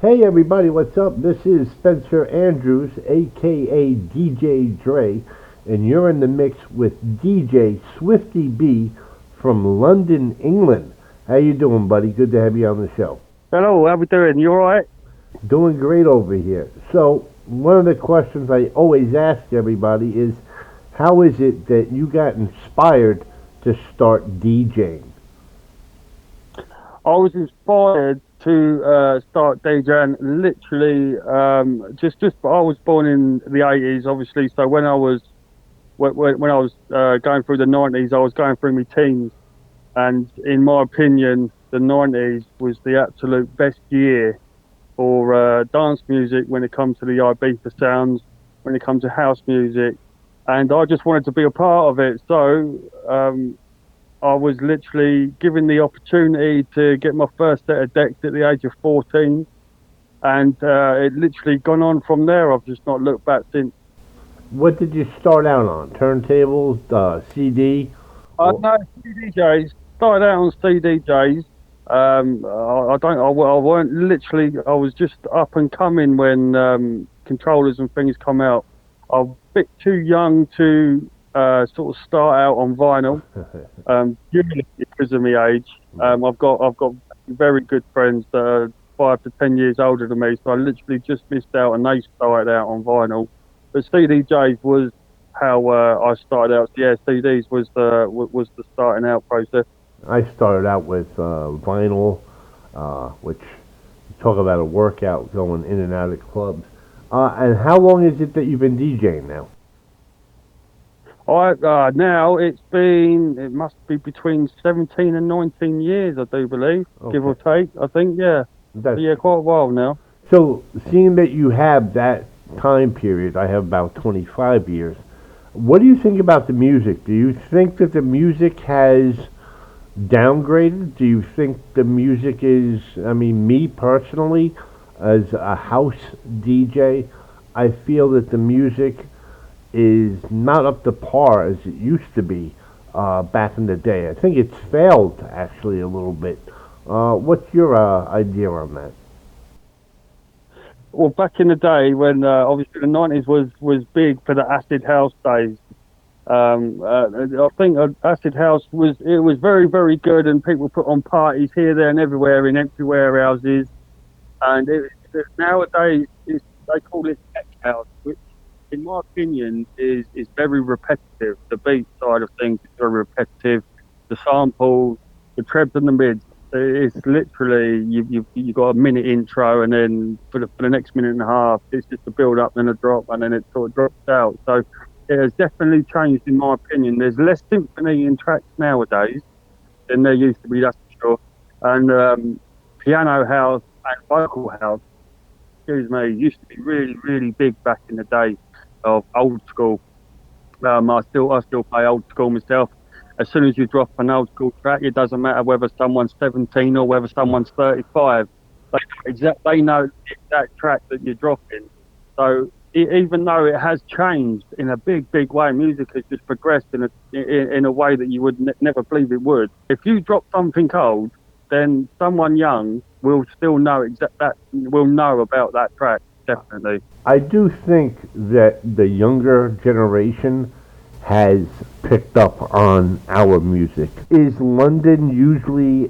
Hey everybody, what's up? This is Spencer Andrews, A.K.A. DJ Dre, and you're in the mix with DJ Swiftyb from London, England. How you doing, buddy? Good to have you on the show. Hello, how we doing? You alright? Doing great over here. So, one of the questions I always ask everybody is, how is it that you got inspired to start DJing? I was inspired to start DJing literally just I was born in the 80s, obviously. So when I was going through the 90s, I was going through my teens, and in my opinion, the 90s was the absolute best year for dance music when it comes to the Ibiza sounds, when it comes to house music, and I just wanted to be a part of it. So I was literally given the opportunity to get my first set of decks at the age of 14, and it literally gone on from there. I've just not looked back since. What did you start out on? Turntables, CD? Or, No, CDJs. Started out on CDJs. I don't. I weren't literally. I was just up and coming when controllers and things come out. I'm a bit too young to sort of start out on vinyl. Purely because of my age. I've got very good friends that are 5 to 10 years older than me, so I literally just missed out, and they started out on vinyl. But CDJs was how I started out. Yeah, CDs was the starting out process. I started out with vinyl, which talk about a workout going in and out of clubs. And how long is it that you've been DJing now? I Now it must be between 17 and 19 years, I do believe, give Okay, or take. I think, yeah, that's yeah, quite a while now. so. Seeing that you have that time period, I have about 25 years. What do you think about the music? Do you think that the music has downgraded? Do you think the music is? I mean, me personally, as a house DJ, I feel that the music is not up to par as it used to be back in the day. I think it's failed actually a little bit. What's your idea on that? Well, back in the day when obviously the 90s was big for the acid house days. I think acid house was very very good, and people put on parties here, there, and everywhere in empty warehouses. And nowadays they call it tech house, which, in my opinion, is very repetitive. The beat side of things is very repetitive. The samples, the trebs and the mids. It's literally you got a minute intro, and then for the next minute and a half, it's just a build up, then a drop, and then it sort of drops out. So it has definitely changed, in my opinion. There's less symphony in tracks nowadays than there used to be. That's for sure. And piano house and vocal house, excuse me, used to be really, really big back in the day of old school. I still play old school myself. As soon as you drop an old school track, it doesn't matter whether someone's 17 or whether someone's 35. They know the exact track that you're dropping. So even though it has changed in a big, big way, music has just progressed in a way that you would never believe it would. If you drop something old, then someone young will still know will know about that track, definitely. I do think that the younger generation has picked up on our music. Is London usually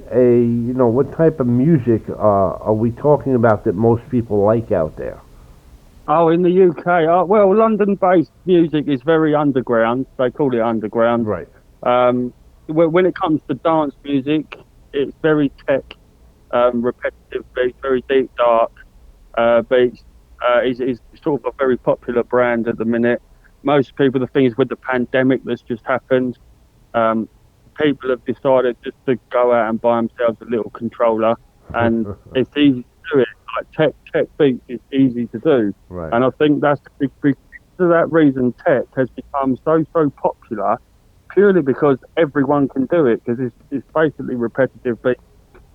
what type of music are we talking about that most people like out there? Oh, in the UK, well, London-based music is very underground. They call it underground. Right. Um, when it comes to dance music, it's very tech, repetitive beats, very deep, dark beats. Is sort of a very popular brand at the minute. Most people, the thing is, with the pandemic that's just happened, um, people have decided just to go out and buy themselves a little controller, and it's easy to do it. Like tech beats is easy to do, Right. and I think that's for that reason tech has become so popular, purely because everyone can do it, because it's basically repetitive beats.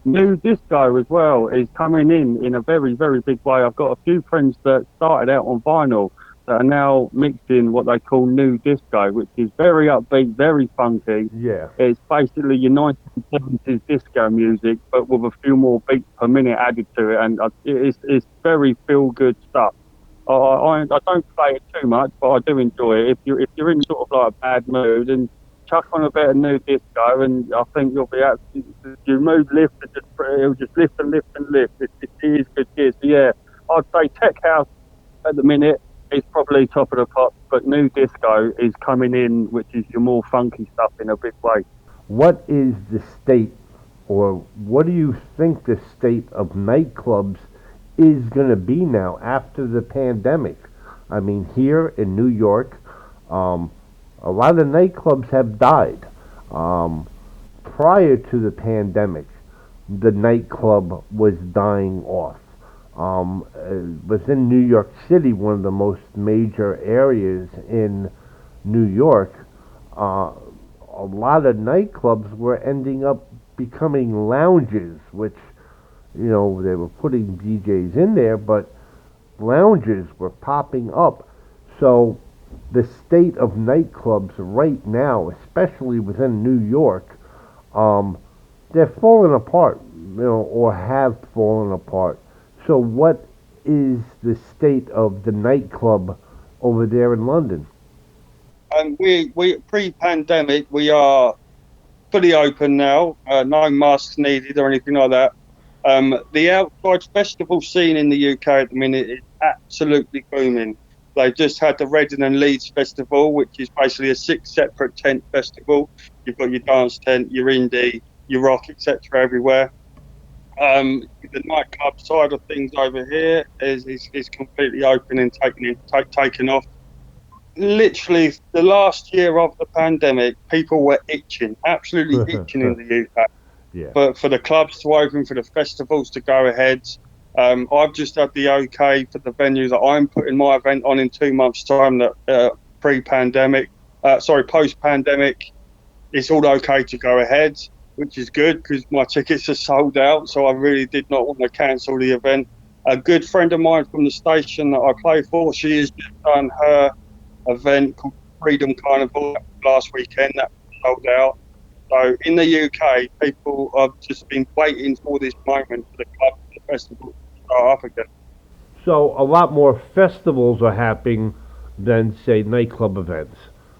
New disco as well is coming in a very very big way. I've got a few friends that started out on vinyl, that are now mixing what they call new disco, which is very upbeat, very funky. Yeah. It's basically your 1970s disco music, but with a few more beats per minute added to it, and it's very feel good stuff. I don't play it too much, but I do enjoy it. If you're in sort of like a bad mood, and chuck on a bit of new disco, and I think you'll be absolutely, your mood lifts and just it'll just lift and lift and lift. It is good gear. So yeah, I'd say tech house at the minute is probably top of the pops, but new disco is coming in, which is your more funky stuff in a big way. What is the state, or what do you think the state of nightclubs is going to be now after the pandemic? I mean, here in New York, um, a lot of nightclubs have died. Um, Prior to the pandemic, the nightclub was dying off. Within New York City, one of the most major areas in New York, uh, a lot of nightclubs were ending up becoming lounges, which, they were putting DJs in there, but lounges were popping up. So the state of nightclubs right now, especially within New York, um, they're falling apart, or have fallen apart. So what is the state of the nightclub over there in London? And we pre-pandemic, we are fully open now. No masks needed or anything like that. The outside festival scene in the UK at the minute is absolutely booming. They've just had the Reading and Leeds Festival, which is basically a six separate tent festival. You've got your dance tent, your indie, your rock, etc. everywhere. The nightclub side of things over here is completely open and taken off. Literally, the last year of the pandemic, people were itching, absolutely itching in the UK Yeah. for the clubs to open, for the festivals to go ahead. I've just had the OK for the venue that I'm putting my event on in 2 months' time. That post-pandemic, it's all okay to go ahead, which is good because my tickets are sold out. So I really did not want to cancel the event. A good friend of mine from the station that I play for, she has just done her event called Freedom Carnival last weekend that was sold out. So in the UK, people have just been waiting for this moment for the club and the festival to start up again. So a lot more festivals are happening than, say, nightclub events.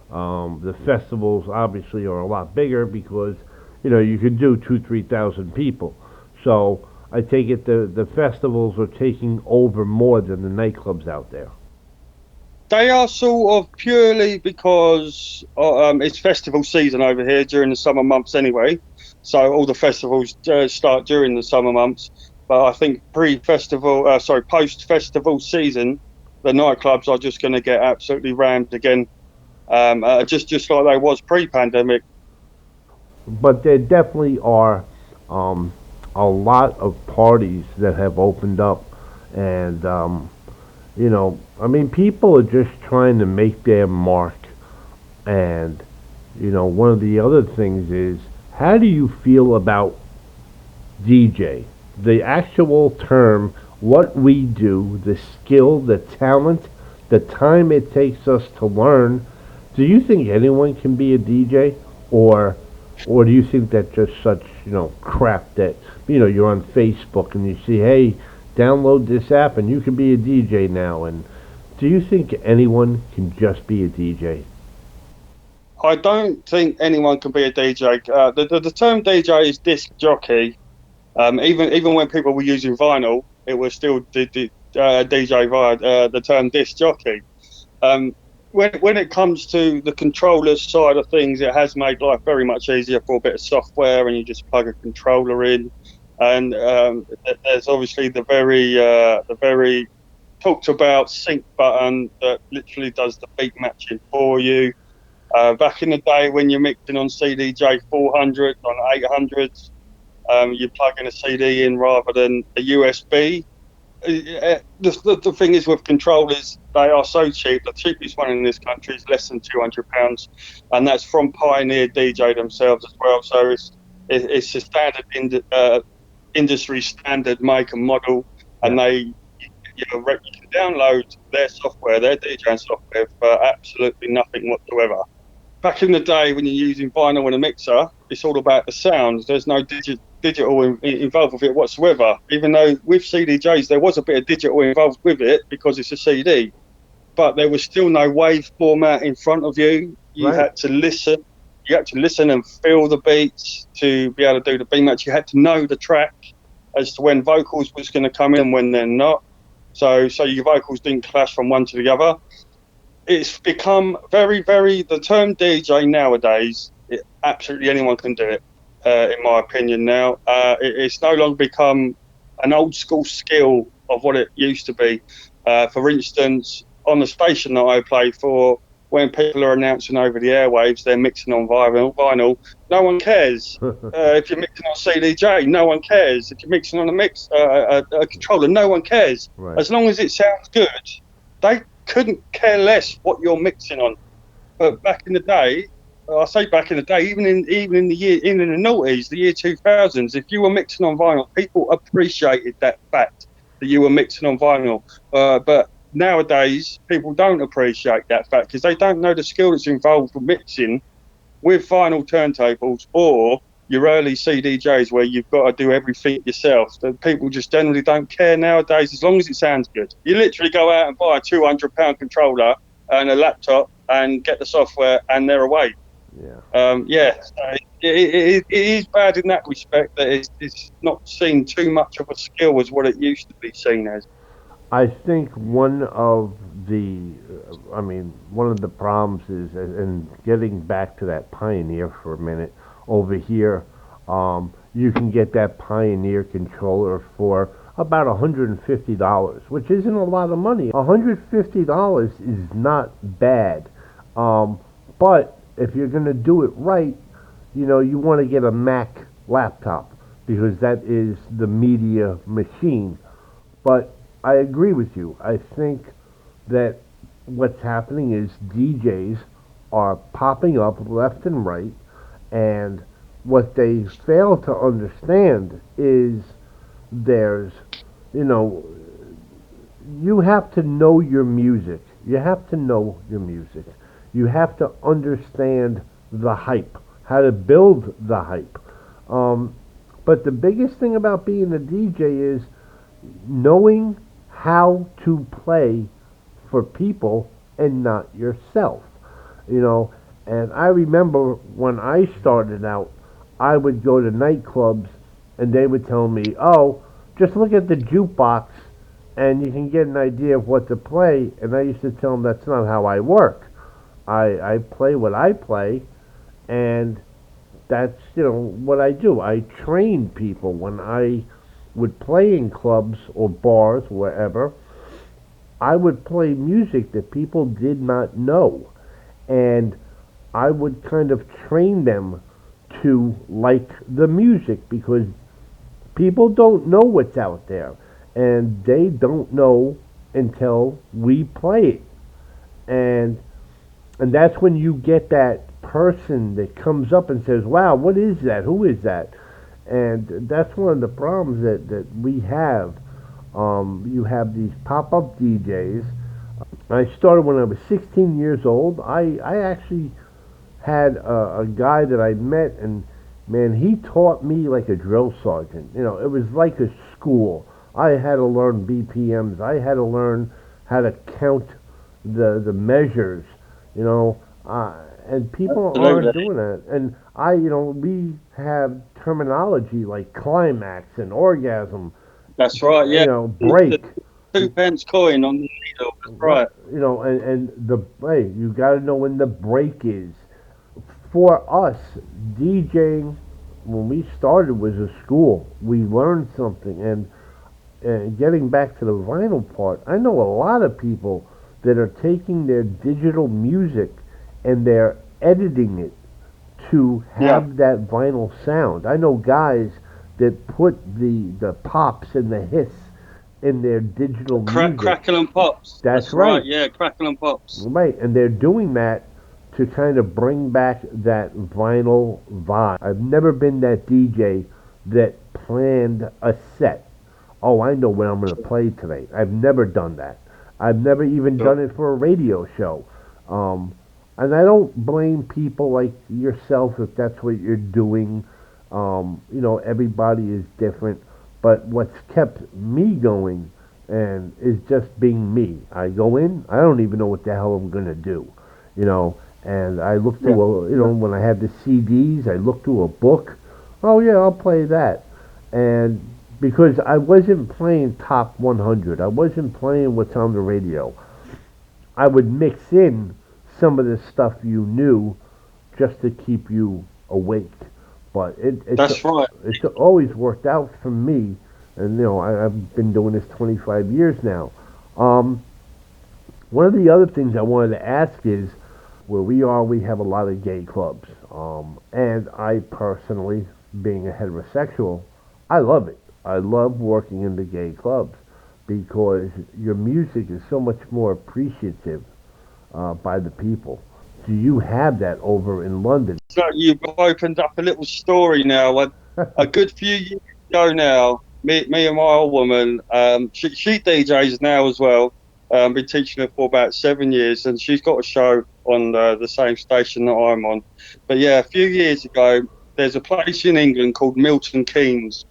The festivals obviously are a lot bigger because you could do 2, 3 thousand people. So I take it the festivals are taking over more than the nightclubs out there. They are sort of purely because it's festival season over here during the summer months anyway. So all the festivals start during the summer months. But I think post-festival season, the nightclubs are just going to get absolutely rammed again, just like they was pre-pandemic. But there definitely are um, a lot of parties that have opened up, and I mean, people are just trying to make their mark. And one of the other things is, how do you feel about DJ? The actual term, what we do, the skill, the talent, the time it takes us to learn. Do you think anyone can be a DJ, or do you think that just such crap that you're on Facebook and you see, hey, download this app and you can be a DJ now? And do you think anyone can just be a DJ? I don't think anyone can be a DJ. The term DJ is disc jockey. Even when people were using vinyl, it was still DJ via the term disc jockey. Um, when it comes to the controller side of things, it has made life very much easier for a bit of software, and you just plug a controller in. And there's obviously the very talked about sync button that literally does the beat matching for you. Back in the day when you're mixing on CDJ 400 on 800s, you plug in a CD in rather than a USB. The thing is with controllers, they are so cheap. The cheapest one in this country is less than £200, and that's from Pioneer DJ themselves as well. So it's a standard industry standard make and model, Yeah. and they you can download their software, their DJing software, for absolutely nothing whatsoever. Back in the day when you're using vinyl and a mixer, it's all about the sound. There's no digital involved with it whatsoever. Even though with CDJs there was a bit of digital involved with it because it's a CD, but there was still no wave format in front of you. You Right. had to listen. You had to listen and feel the beats to be able to do the beat match. You had to know the track as to when vocals was going to come in and when they're not. So your vocals didn't clash from one to the other. It's become the term DJ nowadays. Absolutely anyone can do it, in my opinion. Now, it's no longer become an old school skill of what it used to be. For instance, on the station that I play for, when people are announcing over the airwaves they're mixing on vinyl, no one cares. If you're mixing on CDJ, no one cares. If you're mixing on a controller, no one cares. Right. As long as it sounds good, they couldn't care less what you're mixing on. But back in the day, I say back in the day, even in the noughties, the year 2000s, if you were mixing on vinyl, people appreciated that fact that you were mixing on vinyl. But nowadays, people don't appreciate that fact because they don't know the skill that's involved with mixing with vinyl turntables or your early CDJs where you've got to do everything yourself. That people just generally don't care nowadays as long as it sounds good. You literally go out and buy a £200 controller and a laptop and get the software and they're away. Yeah. Yeah, so it is bad in that respect that it's not seen too much of a skill as what it used to be seen as. I think one of the problems is, and getting back to that Pioneer for a minute, over here, you can get that Pioneer controller for about $150, which isn't a lot of money. $150 is not bad. But if you're going to do it right, you want to get a Mac laptop because that is the media machine. But I agree with you. I think that what's happening is DJs are popping up left and right, and what they fail to understand is there's, you know, you have to know your music. You have to know your music. You have to understand the hype, how to build the hype. Um, but the biggest thing about being a DJ is knowing how to play for people and not yourself. You know, and I remember when I started out, I would go to nightclubs and they would tell me, "Oh, just look at the jukebox and you can get an idea of what to play." And I used to tell them that's not how I work. I play what I play, and that's what I do. I train people when I would play in clubs or bars, wherever. I would play music that people did not know, and I would kind of train them to like the music because people don't know what's out there, and they don't know until we play it, and that's when you get that person that comes up and says, "Wow, what is that? Who is that?" And that's one of the problems that we have. You have these pop-up DJs. I started when I was 16 years old. I actually had a guy that I met, and man, he taught me like a drill sergeant. It was like a school. I had to learn BPMs. I had to learn how to count the measures. You know, and people aren't Absolutely. doing that. And we have terminology like climax and orgasm. That's right, yeah. The Break. 2 pence coin on the needle. That's Right. right. And the hey, you got to know when the break is. For us, DJing when we started was a school. We learned something, and getting back to the vinyl part, I know a lot of people that are taking their digital music and they're editing it to Yeah. have that vinyl sound. I know guys that put the pops and the hiss in their digital music. Crackle and pops. That's That's right. right. Yeah, crackle and pops. Right, and they're doing that to kind of bring back that vinyl vibe. I've never been that DJ that planned a set. oh, I know what I'm going to play today. I've never done that. I've never even Sure. done it for a radio show. Um, and I don't blame people like yourself if that's what you're doing. Everybody is different. But what's kept me going and is just being me. I go in, I don't even know what the hell I'm going to do. You know, and I look Yeah. through Yeah. when I have the CDs, I look through a book. Oh yeah, I'll play that. And because I wasn't playing top 100, I wasn't playing what's on the radio. I would mix in some of the stuff you knew just to keep you awake. But That's right. it's always worked out for me, and I've been doing this 25 years now. Um, One of the other things I wanted to ask is, where we are, we have a lot of gay clubs. And I personally, being a heterosexual, I love it. I love working in the gay clubs because your music is so much more appreciative by the people. Do you have that over in London? So you've opened up a little story now. A good few years ago now, me and my old woman, she DJs now as well. Been teaching her for about 7 years, and she's got a show on the same station that I'm on. But yeah, a few years ago, there's a place in England called Milton Keynes.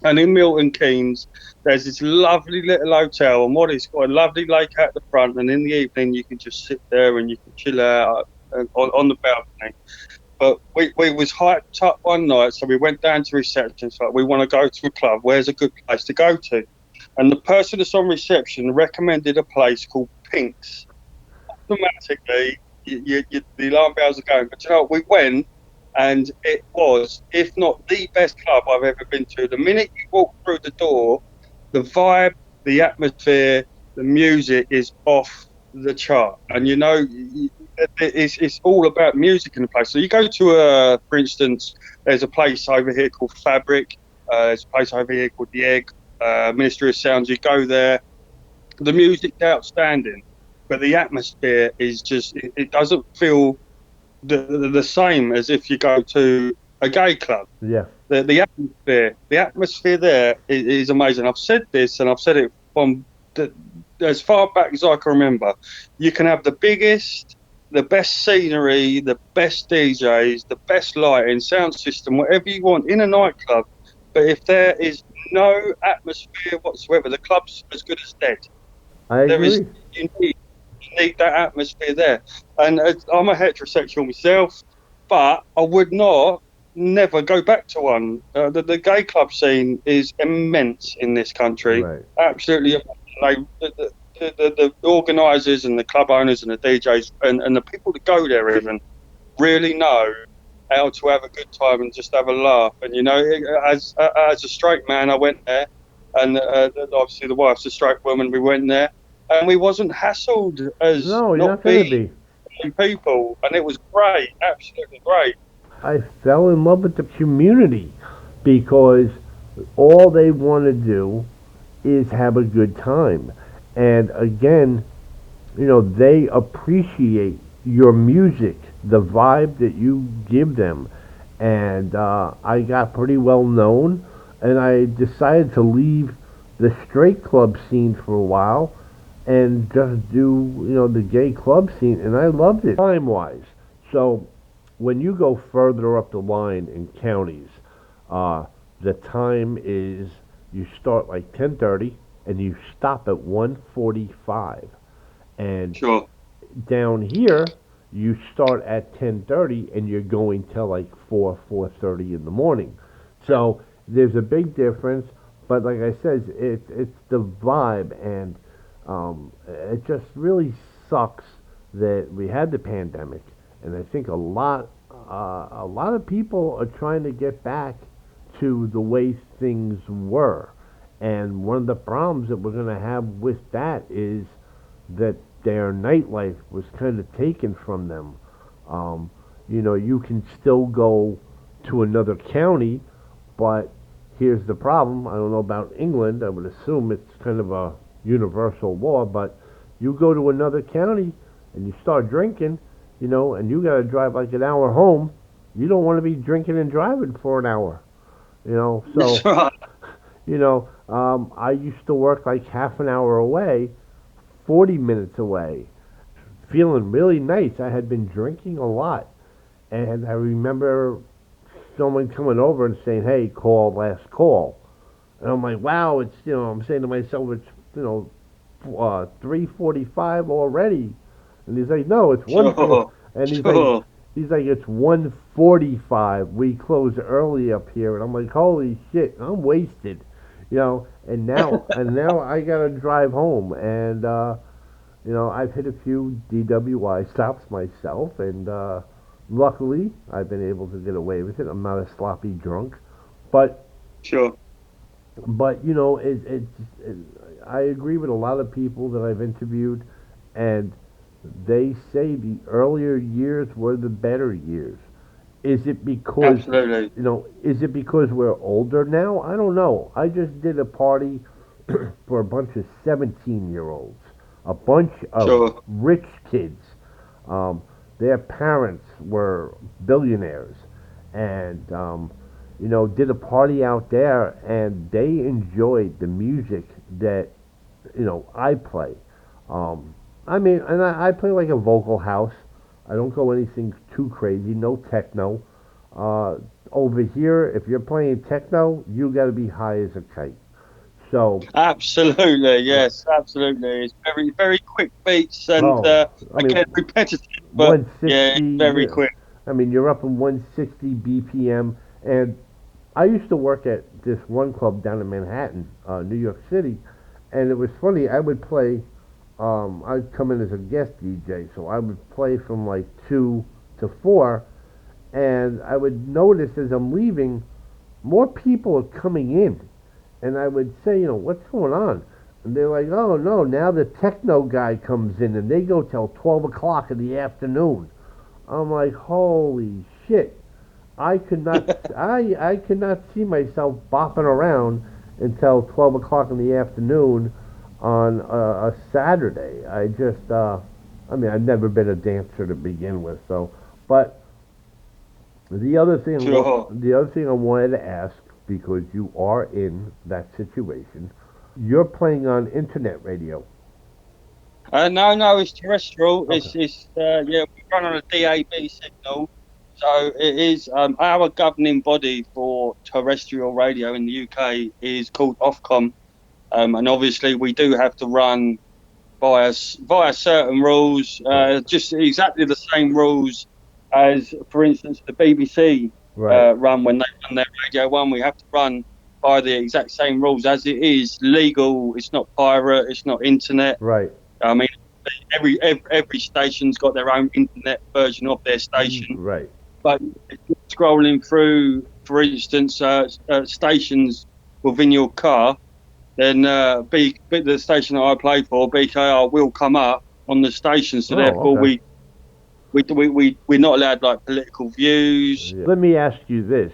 And in Milton Keynes, there's this lovely little hotel, and what it's got a lovely lake out the front. And in the evening, you can just sit there and you can chill out on the balcony. But we was hyped up one night, so we went down to reception. So we want to go to a club. Where's a good place to go to? And the person that's on reception recommended a place called Pink's. Automatically, the alarm bells are going. But you know, we went, and it was, if not the best club I've ever been to. The minute you walk through the door, the vibe, the atmosphere, the music is off the chart. And it's all about music in the place. So you go to for instance, there's a place over here called Fabric. There's a place over here called The Egg, Ministry of Sounds. You go there, the music's outstanding, but the atmosphere is just, it doesn't feel the same as if you go to a gay club. Yeah, The atmosphere there is amazing. I've said this, and I've said it from the, as far back as I can remember. You can have the biggest, the best scenery, the best DJs, the best lighting, sound system, whatever you want in a nightclub. But if there is no atmosphere whatsoever, the club's as good as dead. I There is agree. you need that atmosphere there. And I'm a heterosexual myself, but I would not never go back to one. The gay club scene is immense in this country, Right. absolutely. The organisers and the club owners and the DJs and the people that go there even really know how to have a good time and just have a laugh. And as a straight man, I went there, and obviously the wife's a straight woman. We went there, and we wasn't hassled as No, you're not not going being to be. people, and it was great, absolutely great. I fell in love with the community because all they want to do is have a good time. And again, they appreciate your music, the vibe that you give them. And I got pretty well known, and I decided to leave the straight club scene for a while and just do, the gay club scene, and I loved it time wise. So when you go further up the line in counties, uh, the time is you start like 10:30 and you stop at 1:45, and Sure. down here you start at 10:30 and you're going till like 4:30 in the morning. So there's a big difference, but like I said, it's the vibe, and it just really sucks that we had the pandemic, and I think a lot of people are trying to get back to the way things were. And one of the problems that we're going to have with that is that their nightlife was kind of taken from them. Um, you can still go to another county, but here's the problem. I don't know about England. I would assume it's kind of a universal law, but you go to another county and you start drinking, and you got to drive like an hour home. You don't want to be drinking and driving for an hour, That's so right. I used to work like half an hour away, 40 minutes away, feeling really nice. I had been drinking a lot, and I remember someone coming over and saying, "Hey, call last call." And I'm like, "Wow, I'm saying to myself, it's, 3:45 already." And he's like, "No, it's one four." Sure, And sure. he's like, "It's 1:45. We close early up here." And I'm like, "Holy shit, I'm wasted." And now I gotta drive home, and I've hit a few DWI stops myself, and luckily I've been able to get away with it. I'm not a sloppy drunk, but Sure. but I agree with a lot of people that I've interviewed, and they say the earlier years were the better years. Is it because Absolutely. is it because we're older now? I don't know. I just did a party for a bunch of 17-year-olds, a bunch of Sure. rich kids. Um, their parents were billionaires, and did a party out there, and they enjoyed the music that I play. Um, I play like a vocal house. I don't go anything too crazy. No techno. Uh, Over here, if you're playing techno, you got to be high as a kite. So, Absolutely. right. Yes, absolutely. It's very, very quick beats and Oh, I mean, again repetitive, but yeah, it's 160. very quick. I mean, you're up in 160 BPM, and I used to work at this one club down in Manhattan, New York City, and it was funny. I would play. I'd come in as a guest DJ, so I would play from like 2 to 4, and I would notice as I'm leaving, more people are coming in, and I would say, what's going on? And they're like, oh no, now the techno guy comes in, and they go till 12 o'clock in the afternoon. I'm like, holy shit! I could not see myself bopping around until 12 o'clock in the afternoon on a Saturday. I mean, I've never been a dancer to begin with, so. But Sure. the other thing I wanted to ask, because you are in that situation, you're playing on internet radio. No, no, it's terrestrial. Okay. Yeah, we run on a DAB signal. So it is our governing body for terrestrial radio in the UK is called Ofcom. And obviously we do have to run via certain rules, Right. just exactly the same rules as, for instance, the BBC Right. run when they run their Radio One. We have to run by the exact same rules as it is legal. It's not pirate. It's not internet. Right. I mean, every station's got their own internet version of their station. Right. But if you're scrolling through, for instance, stations within your car, then the station that I play for, BKR, will come up on the station. So Oh, therefore, okay. we're not allowed like political views. Yeah. Let me ask you this: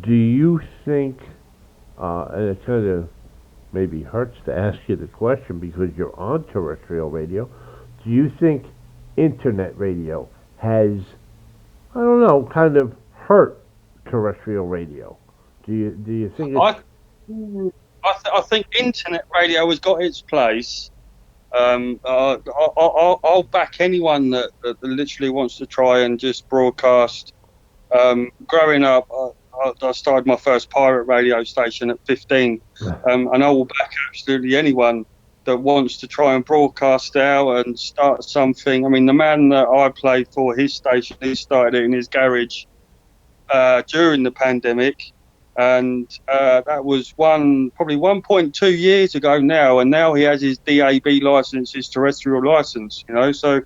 do you think, and it kind of maybe hurts to ask you the question because you're on terrestrial radio, do you think internet radio has, I don't know, kind of hurt terrestrial radio? Do you think it's I I think internet radio has got its place. I'll back anyone that literally wants to try and just broadcast. Growing up, I started my first pirate radio station at 15, and I will back absolutely anyone that wants to try and broadcast out and start something. I mean, the man that I play for, his station, he started it in his garage during the pandemic, and that was probably 1.2 years ago now, and now he has his DAB license, his terrestrial license. So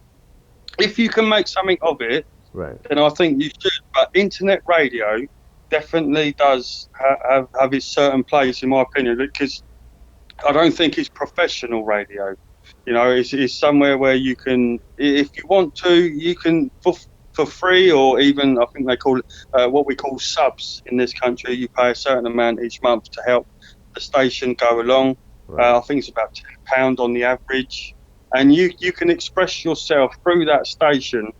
if you can make something of it, right? then I think you should. But internet radio definitely does have its certain place, in my opinion, because I don't think it's professional radio. It's somewhere where you can, if you want to, you can for free, or even I think they call it what we call subs in this country. You pay a certain amount each month to help the station go along. Right. I think it's about £10 on the average, and you can express yourself through that station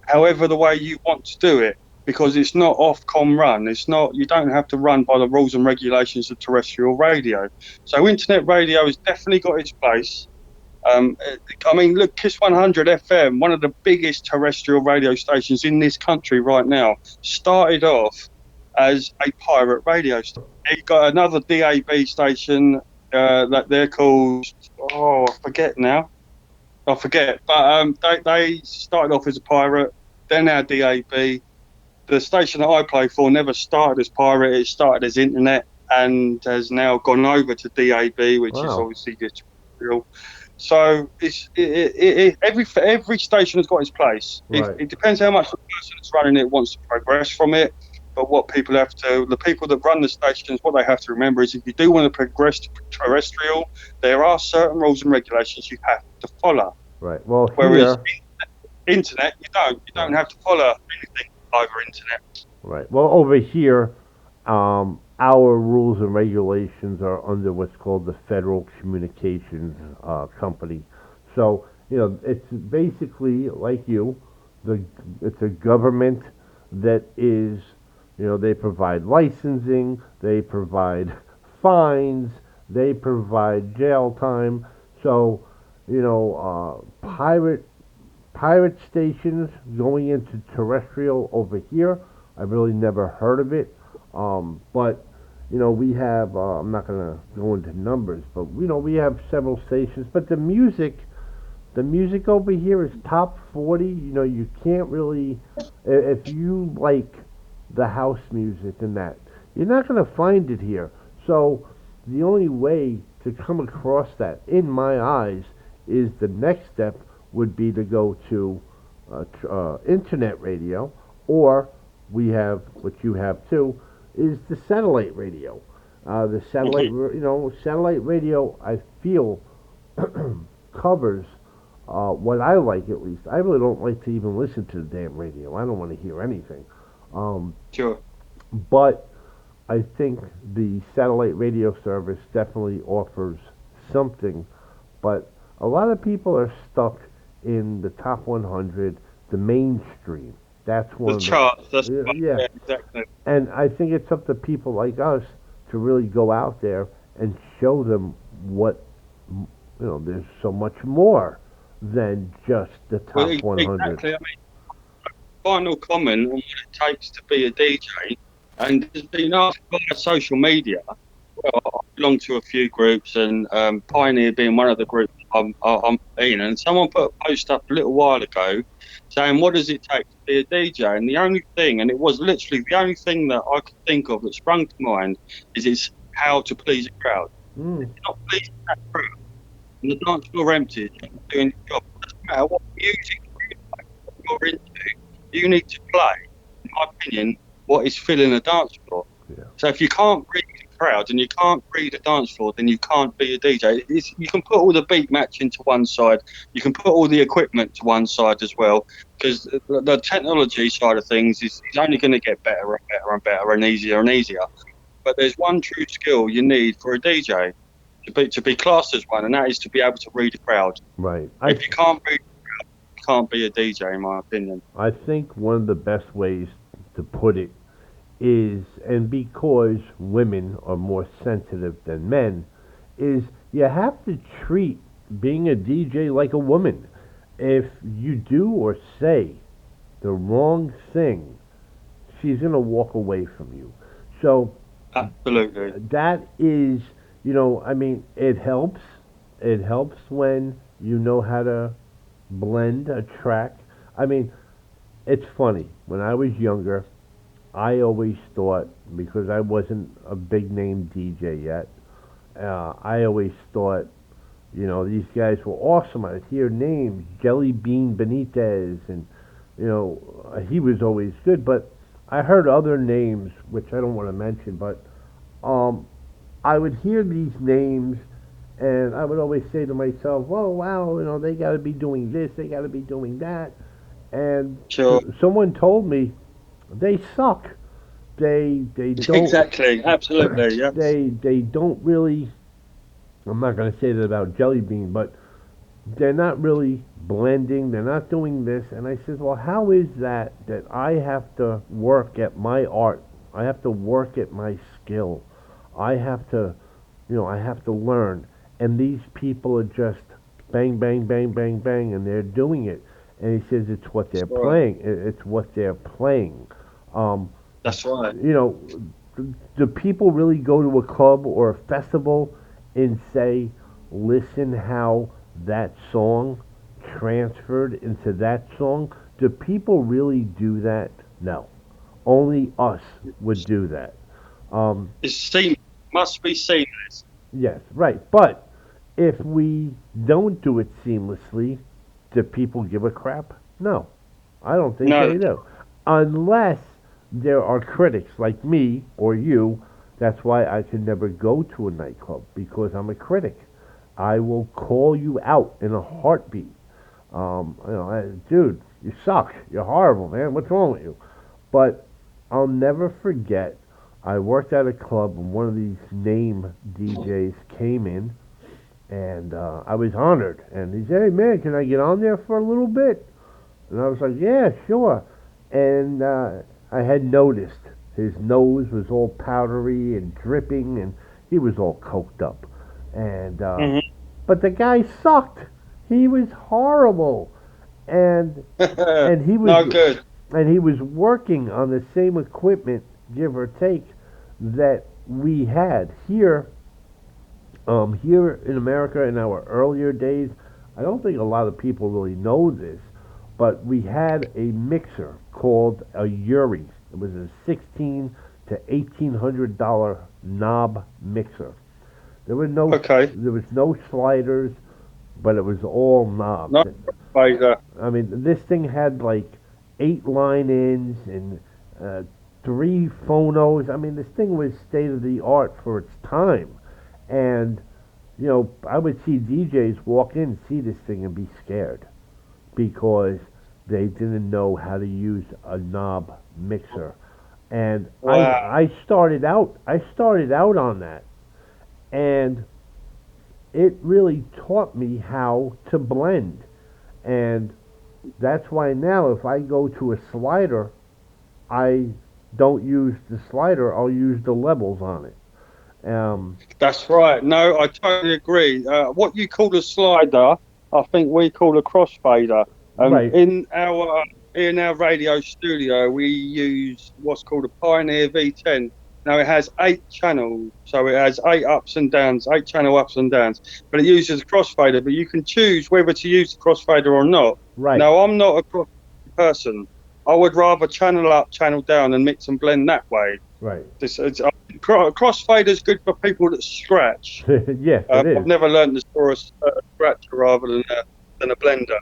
however the way you want to do it. because it's not Ofcom run. It's not. You don't have to run by the rules and regulations of terrestrial radio. So internet radio has definitely got its place. Um, I mean, look, Kiss 100 FM, one of the biggest terrestrial radio stations in this country right now, started off as a pirate radio station. It got another DAB station that they're called. Oh, I forget now. I forget, but they started off as a pirate. They're now DAB. The station that I play for never started as pirate. It started as internet and has now gone over to DAB, which is Wow. obviously just real. So every station has got its place. Right. It depends how much the person that's running it wants to progress from it. But what people have to, the people that run the stations, what they have to remember is if you do want to progress to terrestrial, there are certain rules and regulations you have to follow. Right. Well, Whereas here. internet, you don't. You don't Right. have to follow anything over internet. Right. Well, over here, our rules and regulations are under what's called the Federal Communications Company. So, it's basically like the it's a government that is, they provide licensing, they provide fines, they provide jail time. So, pirate stations going into terrestrial over here. I've really never heard of it. But we have. I'm not going to go into numbers, but we have several stations. But the music over here is top 40. You can't really, if you like the house music and that, you're not going to find it here. So the only way to come across that, in my eyes, is the next step would be to go to internet radio, or we have what you have too, is the satellite radio. The satellite, satellite radio, I feel covers what I like at least. I really don't like to even listen to the damn radio. I don't want to hear anything. Um, Sure. but I think the satellite radio service definitely offers something. But a lot of people are stuck in the top 100, the mainstream. That's The one of charts. That's the right. yeah. Yeah, exactly. And I think it's up to people like us to really go out there and show them what there's so much more than just the Well, top 100. exactly. I mean, final comment on what it takes to be a DJ, and there's been asked by social media. Well, I belong to a few groups, and Pioneer being one of the groups I'm in. And someone put a post up a little while ago saying, "What does it take to be a DJ?" And the only thing, and it was literally the only thing that I could think of that sprung to mind, is it's how to please a crowd. If Mm, you're not pleasing that crowd, and the dance floor empty, you're not doing your job. It doesn't matter what music you're into, you need to play, in my opinion, what is filling a dance floor. yeah. So if you can't read the crowd and you can't read a dance floor, then you can't be a DJ. You can put all the beat matching to one side, you can put all the equipment to one side as well, because the technology side of things is only going to get better and better and better and easier and easier. But there's one true skill you need for a DJ to be classed as one, and that is to be able to read a crowd. Right. If you can't read, you can't be a DJ, in my opinion. I think one of the best ways to put it is, and because women are more sensitive than men, is you have to treat being a DJ like a woman. If you do or say the wrong thing, she's going to walk away from you. So Absolutely. that is, I mean, it helps. It helps when you know how to blend a track. I mean, it's funny. When I was younger, I always thought, because I wasn't a big name DJ yet, I always thought, these guys were awesome. I'd hear names, Jelly Bean Benitez, and, he was always good. But I heard other names, which I don't want to mention, but um, I would hear these names, and I would always say to myself, "Well, wow, they got to be doing this, they got to be doing that." And Sure. someone told me they suck. They don't Exactly. Absolutely. Yes. they don't really. I'm not going to say that about Jelly Bean, but they're not really blending, they're not doing this. And I said, well, how is that I have to work at my art? I have to work at my skill. I have to, I have to learn. And these people are just bang, bang, bang, bang, bang, and they're doing it. And he says it's what That's they're right. playing. It's what they're playing. Um, That's right. you know, do people really go to a club or a festival and say, listen how that song transferred into that song? Do people really do that? No. Only us would do that. Um, It's seen. Must be seen. yes, right. But if we don't do it seamlessly, do people give a crap? No. I don't think No, they do. Unless there are critics like me or you. That's why I can never go to a nightclub because I'm a critic. I will call you out in a heartbeat. Dude, you suck. You're horrible, man. What's wrong with you? But I'll never forget. I worked at a club and one of these name DJs came in and I was honored. And he said, "Hey man, can I get on there for a little bit?" And I was like, yeah, sure. And I had noticed his nose was all powdery and dripping, and he was all coked up. And hmm but the guy sucked. He was horrible, and and he was no good. and he was working on the same equipment, give or take, that we had here. Here in America, in our earlier days, I don't think a lot of people really know this, but we had a mixer called a Uri. It was a 16 to $1,800 knob mixer. There were no Okay. there was no sliders, but it was all knobs. No, Vader. I mean, this thing had like 8 line-ins and uh, 3 phonos. I mean, this thing was state of the art for its time, and I would see DJs walk in, see this thing, and be scared because they didn't know how to use a knob mixer. And I Wow. I started out I started out on that, and it really taught me how to blend. And that's why now if I go to a slider, I don't use the slider. I'll use the levels on it. That's right. No, I totally agree. What you call a slider, I think we call a crossfader. Right, In our radio studio, we use what's called a Pioneer V10. Now it has 8 channels, so it has 8 ups and downs, 8 channel ups and downs. But it uses a crossfader. But you can choose whether to use the crossfader or not. right, Now I'm not a cross person. I would rather channel up, channel down, and mix and blend that way. right. Crossfader is good for people that scratch. Yes, it I've is. never learned to store a scratcher rather than a blender.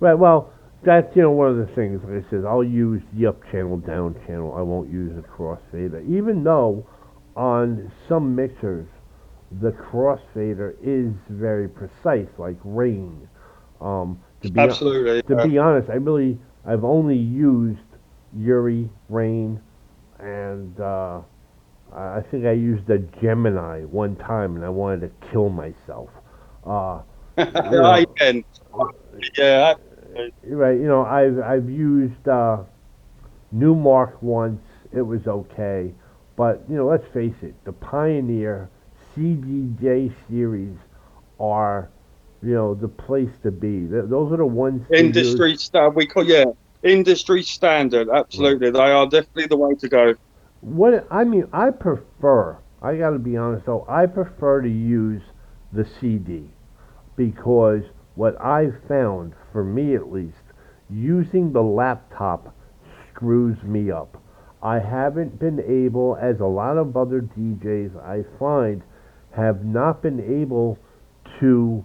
Right. Well, that's one of the things. Like I said, I'll use the up channel, down channel. I won't use a crossfader, even though on some mixers the crossfader is very precise, like Rain. To be Absolutely. to be honest, I've only used Yuri, Rain, and I think I used a Gemini one time, and I wanted to kill myself. Uh, you I know, can. Yeah. right? I've used Newmark once. It was okay, but let's face it, the Pioneer CDJ series are the place to be. Those are the ones to use. Industry standard. We call industry standard. Right. Absolutely, they are definitely the way to go. What I mean, I prefer. I got to be honest though. I prefer to use the CD because what I've found, for me at least, using the laptop screws me up. I haven't been able, as a lot of other DJs I find, have not been able to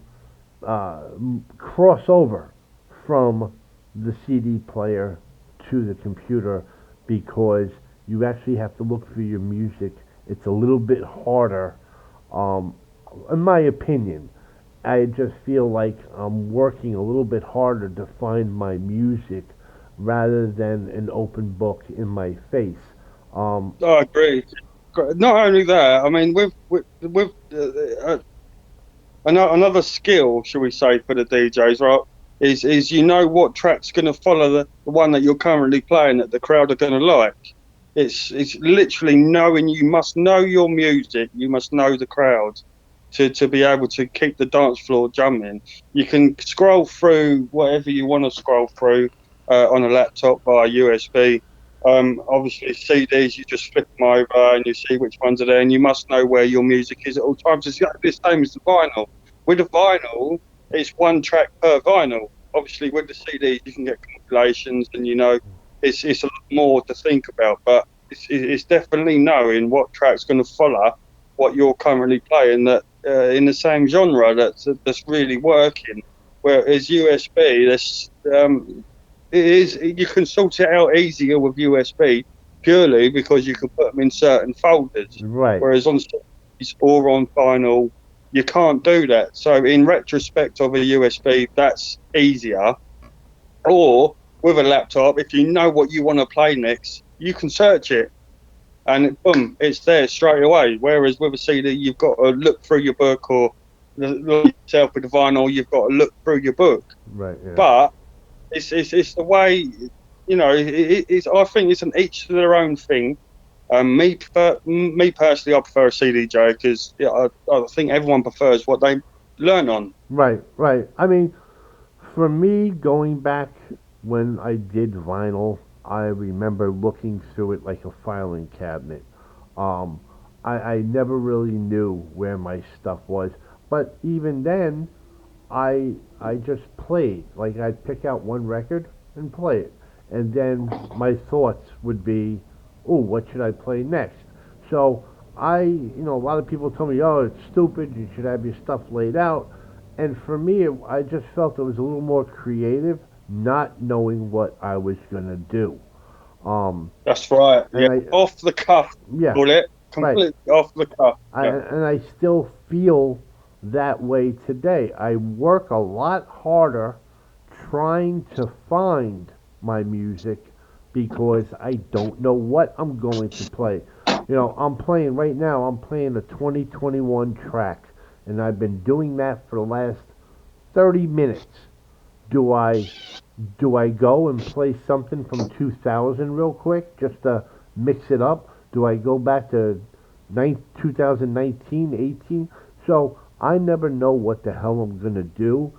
cross over from the CD player to the computer because you actually have to look for your music. It's a little bit harder, um, in my opinion. I just feel like I'm working a little bit harder to find my music rather than an open book in my face. Um, I agree. Not only that, I mean, with another skill, shall we say, for the DJs, right? Is you know what track's going to follow the one that you're currently playing that the crowd are going to like. It's literally knowing, you must know your music, you must know the crowd to be able to keep the dance floor jumping. You can scroll through whatever you want to scroll through on a laptop via USB. Obviously, CDs, you just flip them over and you see which ones are there, and you must know where your music is at all times. It's exactly the same as the vinyl. With a vinyl, it's one track per vinyl. Obviously, with the CDs, you can get compilations, and it's a lot more to think about. But it's definitely knowing what track's going to follow what you're currently playing that in the same genre that's really working. Whereas USB, it is, you can sort it out easier with USB purely because you can put them in certain folders. Right. Whereas on CDs or on vinyl, you can't do that. So in retrospect of a USB, that's easier. Or with a laptop, if you know what you want to play next, you can search it and boom, it's there straight away. Whereas with a CD, you've got to look through your book, or like yourself with the vinyl, you've got to look through your book. Right. Yeah. But it's the way, it's, I think it's an each to their own thing. Me personally, I prefer a CDJ because I think everyone prefers what they learn on. Right. Right. I mean, for me, going back when I did vinyl, I remember looking through it like a filing cabinet. Um, I never really knew where my stuff was, but even then, I just played. Like I'd pick out one record and play it, and then my thoughts would be, "Oh, what should I play next?" So a lot of people tell me, "Oh, it's stupid. You should have your stuff laid out." And for me, I just felt it was a little more creative, not knowing what I was gonna do. Um, That's right. and Yeah, off the cuff, yeah, call it right. completely off the cuff. Yeah, And I still feel that way today. I work a lot harder trying to find my music because I don't know what I'm going to play. I'm playing right now, I'm playing a 2021 track, and I've been doing that for the last 30 minutes. Do I do I go and play something from 2000 real quick just to mix it up? Do I go back to 2019, 18? So I never know what the hell I'm going to do.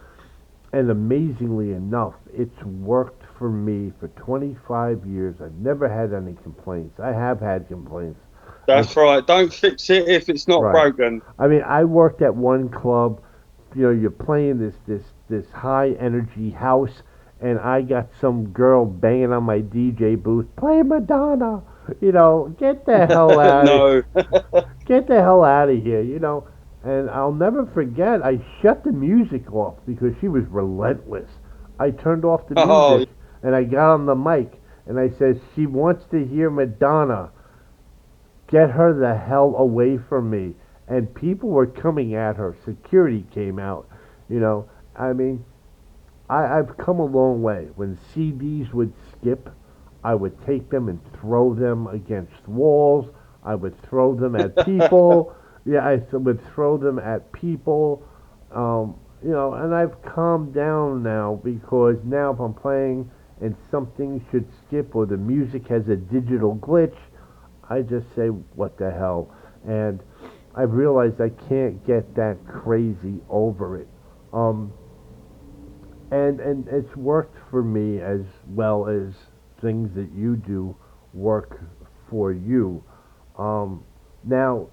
And amazingly enough, it's worked for me for 25 years. I've never had any complaints. I have had complaints. I that's right. Don't fix it if it's not Right. broken. I mean, I worked at one club. You're playing this high energy house, and I got some girl banging on my DJ booth, play Madonna. Get the hell out of No. get the hell out of here. And I'll never forget. I shut the music off because she was relentless. I turned off the Oh, music and I got on the mic and I said, "She wants to hear Madonna. Get her the hell away from me." And people were coming at her. Security came out. You know, I mean, I've come a long way. When CDs would skip, I would take them and throw them against walls. I would throw them at people. Yeah, would throw them at people. And I've calmed down now because now if I'm playing and something should skip or the music has a digital glitch, I just say, what the hell? And I've realized I can't get that crazy over it. Um, and it's worked for me as well as things that you do work for you. Now,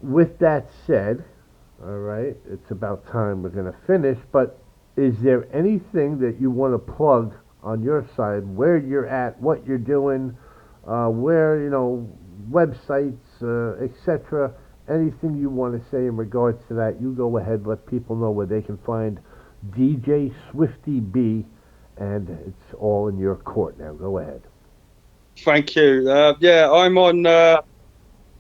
with that said, all right, it's about time we're going to finish, but is there anything that you want to plug on your side, where you're at, what you're doing, websites, etc., anything you want to say in regards to that, you go ahead, let people know where they can find DJ Swiftyb, and it's all in your court now. Go ahead. thank you. Yeah, I'm on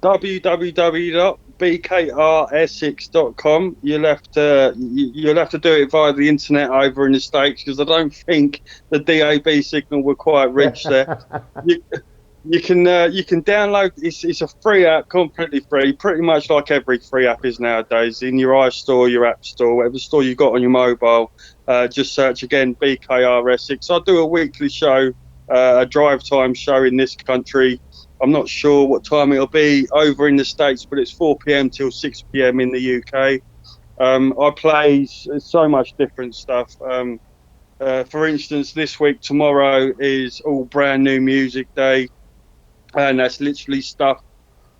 www.bkrsix.com. You'll have to do it via the internet over in the States because I don't think the DAB signal will quite reach there. You can download. It's a free app, completely free, pretty much like every free app is nowadays. In your iStore, your App Store, whatever store you got on your mobile, just search again BKR6. I do a weekly show, a drive time show in this country. I'm not sure what time it'll be over in the States, but it's 4 p.m. till 6 p.m. in the UK. I play so much different stuff. For instance, this week, tomorrow is all brand new music day, and that's literally stuff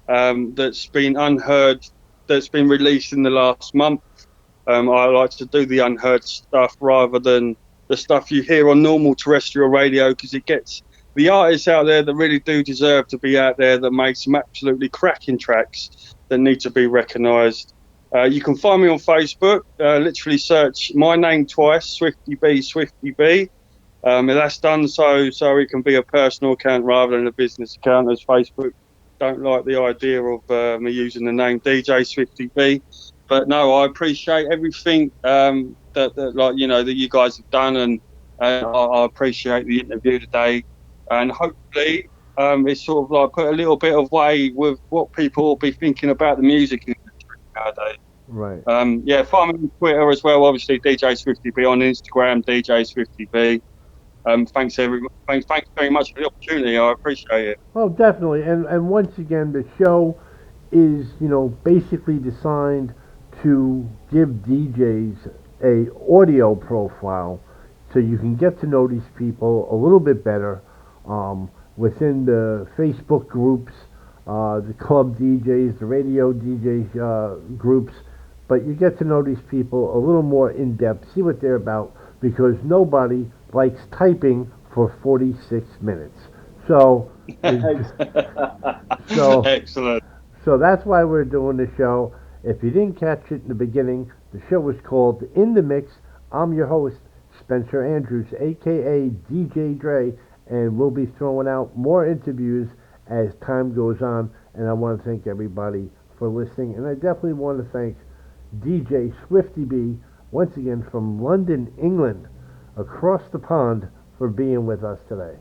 that's been unheard, that's been released in the last month. I like to do the unheard stuff rather than the stuff you hear on normal terrestrial radio because it gets the artists out there that really do deserve to be out there that make some absolutely cracking tracks that need to be recognised. You can find me on Facebook. Literally search my name twice, Swifty B. And that's done so it can be a personal account rather than a business account, as Facebook don't like the idea of me using the name DJ Swifty B. But no, I appreciate everything that like that you guys have done, and I appreciate the interview today, and hopefully it's sort of like put a little bit of way with what people will be thinking about the music industry nowadays. Right. Yeah, find me on Twitter as well. Obviously, DJ Swifty B on Instagram, DJ Swifty B. Thanks everyone. Thanks very much for the opportunity. I appreciate it. Well, definitely. And once again, the show is, basically designed to give DJs a audio profile so you can get to know these people a little bit better within the Facebook groups, the club DJs, the radio DJs groups. But you get to know these people a little more in depth, see what they're about, because nobody likes typing for 46 minutes. So, so Excellent. so that's why we're doing the show. If you didn't catch it in the beginning, the show is called In the Mix. I'm your host, Spencer Andrews, A.K.A. DJ Dre, and we'll be throwing out more interviews as time goes on. And I want to thank everybody for listening. And I definitely want to thank DJ Swifty B, once again from London, England, across the pond, for being with us today.